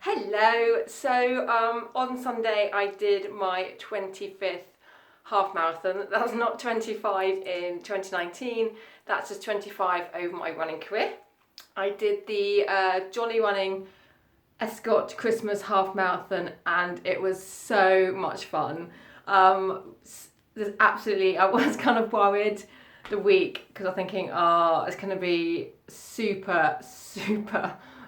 Hello. So on Sunday I did my 25th half marathon. That's not 25 in 2019, that's just 25 over my running career. I did the Jolly Running Escot Christmas half marathon and it was so much fun. I was kind of worried the week because I'm thinking, it's going to be super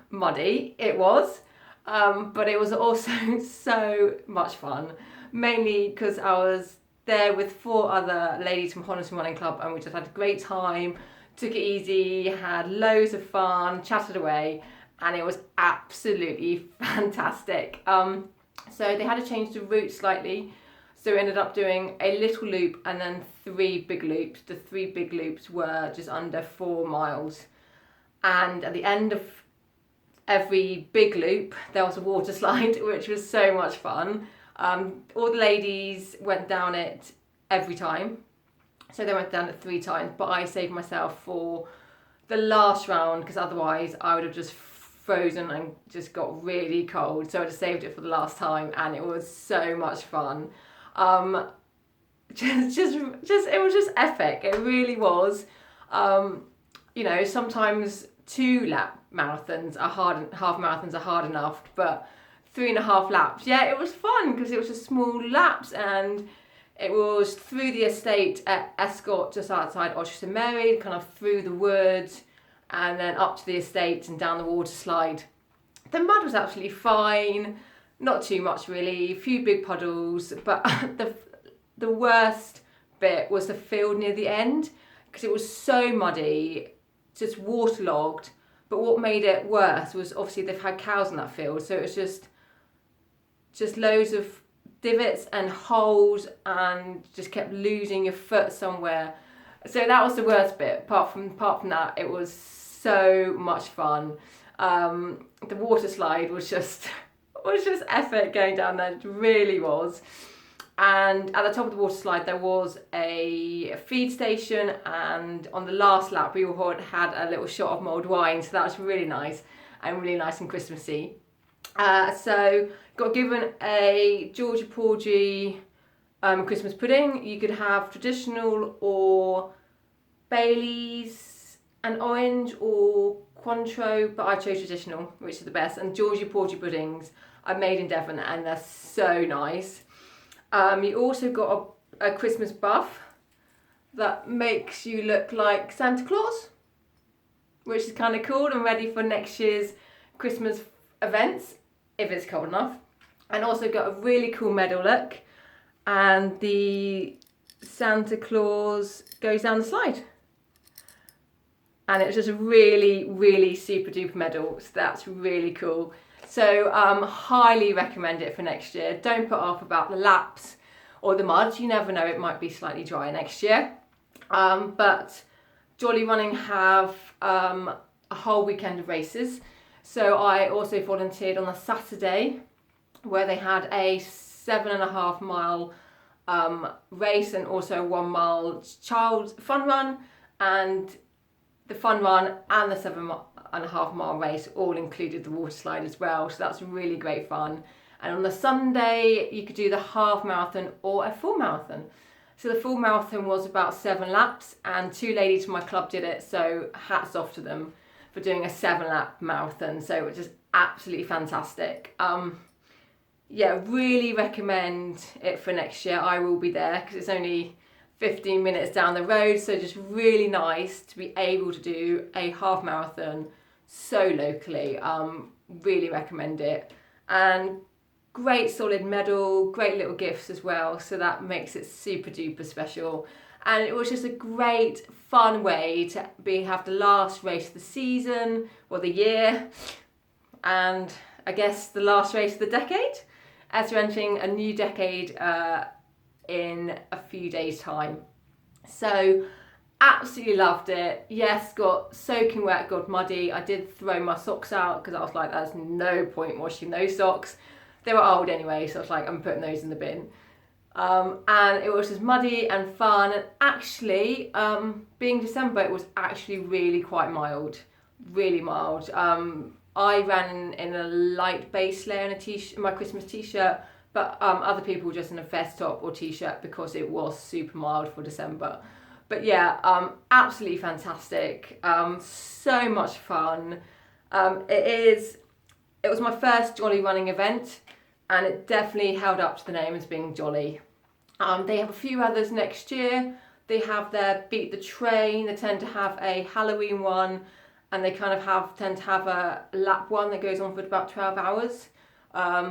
muddy. It was. But it was also so much fun, mainly because I was there with 4 other ladies from Honest Running Club and we just had a great time, took it easy, had loads of fun, chatted away, and it was absolutely fantastic. So they had to change the route slightly, so we ended up doing a little loop and then 3 big loops. The 3 big loops were just under 4 miles, and at the end of every big loop there was a water slide, which was so much fun. All the ladies went down it every time, so they went down it 3 times, but I saved myself for the last round because otherwise I would have just frozen and just got really cold, so I just saved it for the last time and it was so much fun. It was just epic, it really was. Sometimes 2-lap marathons are hard, half marathons are hard enough, but 3.5 laps, yeah, it was fun because it was just small laps and it was through the estate at Escot, just outside St Mary, kind of through the woods and then up to the estate and down the water slide. The mud was absolutely fine, not too much really, a few big puddles, but the worst bit was the field near the end because it was so muddy, just waterlogged. But what made it worse was obviously they've had cows in that field, so it was just loads of divots and holes and just kept losing your foot somewhere. So that was the worst bit. Apart from that, it was so much fun. The water slide was just epic going down there. It really was. And at the top of the water slide there was a feed station, and on the last lap we all had a little shot of mulled wine, so that was really nice and Christmassy. So got given a Georgia Porgy Christmas pudding. You could have traditional or Bailey's and orange or Cointreau, but I chose traditional, which is the best. And Georgia Porgy puddings are made in Devon and they're so nice. You also got a Christmas buff that makes you look like Santa Claus, which is kind of cool and ready for next year's Christmas events, if it's cold enough. And also got a really cool medal look, and the Santa Claus goes down the slide. And it's just a really super duper medal, so that's really cool. So highly recommend it for next year. Don't put off about the laps or the mud. You never know, it might be slightly drier next year. But Jolly Running have a whole weekend of races. So I also volunteered on a Saturday where they had a 7.5 mile race and also a 1 mile child fun run, and the fun run and the 7.5 mile race all included the water slide as well, so that's really great fun. And on the Sunday you could do the half marathon or a full marathon. So the full marathon was about 7 laps and 2 ladies from my club did it, so hats off to them for doing a 7-lap marathon. So it was just absolutely fantastic. Really recommend it for next year. I will be there because it's only 15 minutes down the road, so just really nice to be able to do a half marathon so locally. Really recommend it, and great solid medal, great little gifts as well, so that makes it super duper special. And it was just a great fun way to have the last race of the season or the year, and I guess the last race of the decade, as we're entering a new decade in a few days time. So absolutely loved it. Yes, got soaking wet, got muddy. I did throw my socks out because I was like, there's no point washing those socks. They were old anyway, so I was like, I'm putting those in the bin. And it was just muddy and fun, and actually being December, it was actually really quite mild, really mild. I ran in a light base layer and a t-shirt, my Christmas t-shirt, but other people were just in a vest top or t-shirt because it was super mild for December. But yeah, absolutely fantastic. So much fun. It was my first Jolly Running event, and it definitely held up to the name as being Jolly. They have a few others next year. They have their Beat the Train. They tend to have a Halloween one, and they kind of tend to have a lap one that goes on for about 12 hours.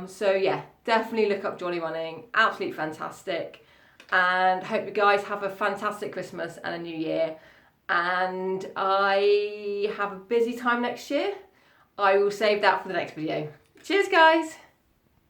So yeah, definitely look up Jolly Running. Absolutely fantastic. And hope you guys have a fantastic Christmas and a new year. And I have a busy time next year. I will save that for the next video. Cheers, guys.